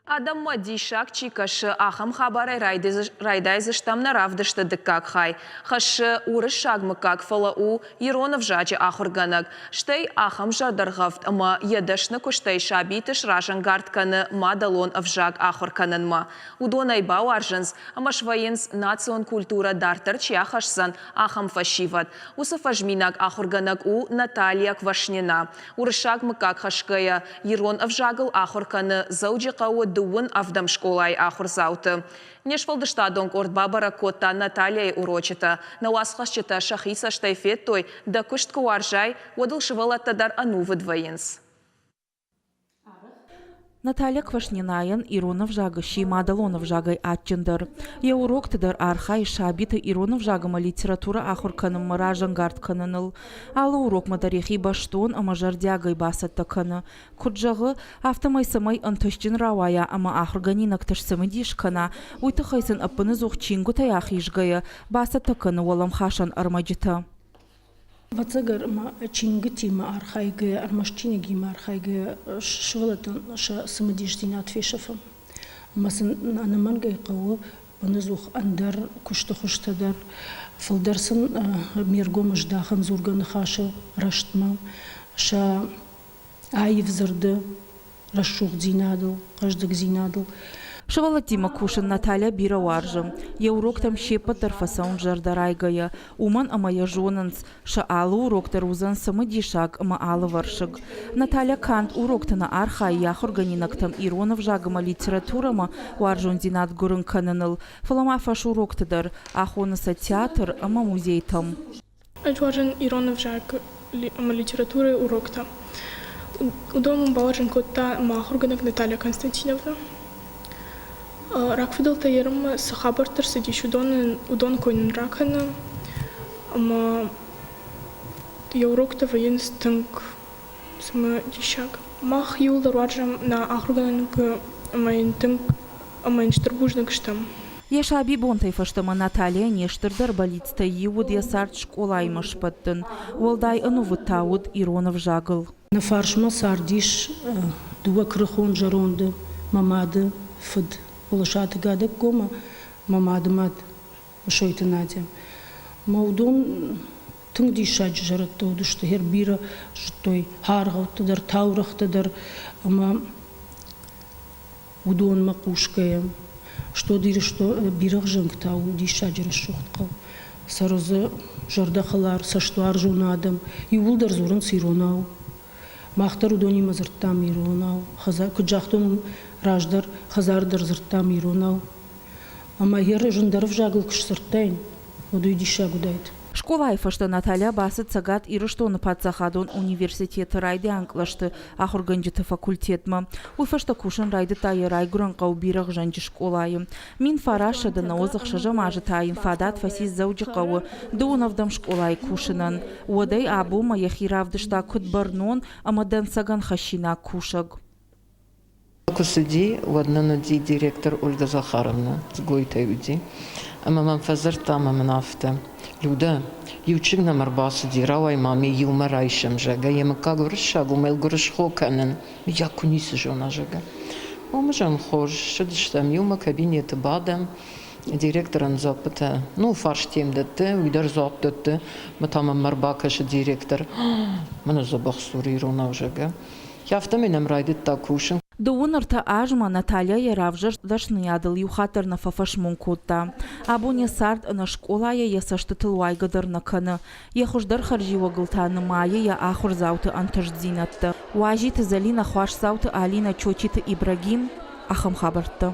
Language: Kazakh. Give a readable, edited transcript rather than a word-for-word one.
Адам Мадишак чикашы ахам хабары райдайзыштамна равдышты дыккак хай. Хашы уры шагмыкак фалау Иронов жачы ахурганак. Штей ахам жардарғавт ама едашны куштей шабитыш ражангартканы мадалон авжак ахурканынма. Удонай бау аржынс, ама швайынс национ культура дартыр чияхашсан ахам фашиват. Усы фажминак ахурганак у Наталья Квашнина. Уры шагмыкак хашкая Ирон авжагыл ахурканы зауджиқауы дуын авдам школай ахурзауты. Нешвалдыштадонг ордбабара котта Наталья урочита. На уасхашчита шахиса штайфеттой да куштку уаржай удылшывалаттадар анувы двоинс. Наталья Квашнинаян Иронов жагы Шимадалонов жагай атчындар. Я уроктыдар архай шабиты Иронов жагыма литература ахурканым ражангард каныныл. Алы урок мадарихи баштон ама жардягай басатта каны. Курджагы автомай-самай антышчын равая ама ахурганинак ташсымы дишкана. Уйты хайсын апыны зух чингу таяхи жгая басатта каны уалам хашан армаджита. Вацагар ма чингти ма архайге армашчинеги ма архайге швалатан ша самадиштина атфешафа масын анамангай қауы банызух андар кушты хуштадар фалдарсын мергом ждахан зурганы хашы раштма ша айв зырды рашух зинадыл каждык зинадыл. Шавалатима кушын Наталья бира варжым. Урок там щепа тарфасаун жардарайгая. Уман амая жонанс. Ша алы уроктар узан самы дишак ама алы варшыг. Наталья Кант уроктана арха яхурганинак там Иронов жагыма литературама варжон зинат гурын каныныл. Фалама фаш уроктадар. Ахонаса театр ама музей там. Ажваржан Иронов жаг ама литературы урокта. Удому баваржан котта махурганак Наталья Константиновна. Ракфидал таерм сахабартер сидиш удон койнын раканы, ама яурокта воен стынк сама дишак. Мах юлдар варжам на ахруганынг амайн тынк амайн штырбужныг штам. Яшаби бонтай фаштама Наталья нештырдар балицта юд ясарт школаймаш паттын. Уалдай анувыттауд Иронов жагыл. На фаршма сардиш дуа крыхон жаронды мамады фыд. Полошаты гадек кома мамадымат шойты надя. Маудон тың дишач жаратты удышты хер бира жтой харгалтыдар таурахтыдар ама удон макушкая. Что дири что бирах жыңктау дишач рашухткал. Сарызы жардахалар саштуар жонадым. Юлдар зурын сиронау. Махтар удони мазырттам иронау. Хазар кыджахтон раждар хазардар зырттам иронау. Ама хер жындаров жагыл кыш сырттайн. Удой диша гудайт. Школай фашта Наталья басыт цагат ирыштоны патсахадон университеты райды анклашты ахурганжыты факультетма. Уй фашта кушын райды тайы райгуран қаубирах жанжы школайым. Мин фарашады на озық шажамажы тайым фадат фасиз зауджы қауы дуынавдам школай кушынан. Уадай абу маяхиравдышта күтбарнон амадан саган хашина кушаг. Кусуди водна директор Ольга Захаровна з Гойтаюди. Ама мам фазарта мам нафта. Люда, ючик номер басу дирауай мами юморайшем жага. Ема как вршагу мел грышхо канен. Я кунисы жона жага. Омжан хож, шедштам юма кабинеты бадам. Директорын запыта. Ну фарш темдетте, уйдар заптетте. Матамам марбакашы директор. Мана забах сури рона жага. Яфта менем райдит такушин. Дуунарта ажма Наталья яравжыр дашны ядыл юхатыр на фафашмон котта. Абуне сарт на школая ясашты тылуайгадар на каны. Яхуждар харжива гылтаны майя я ахур зауты антаждзинатты. Уажиты залина хуаш зауты Алина Чочиты Ибрагим ахам хабарты.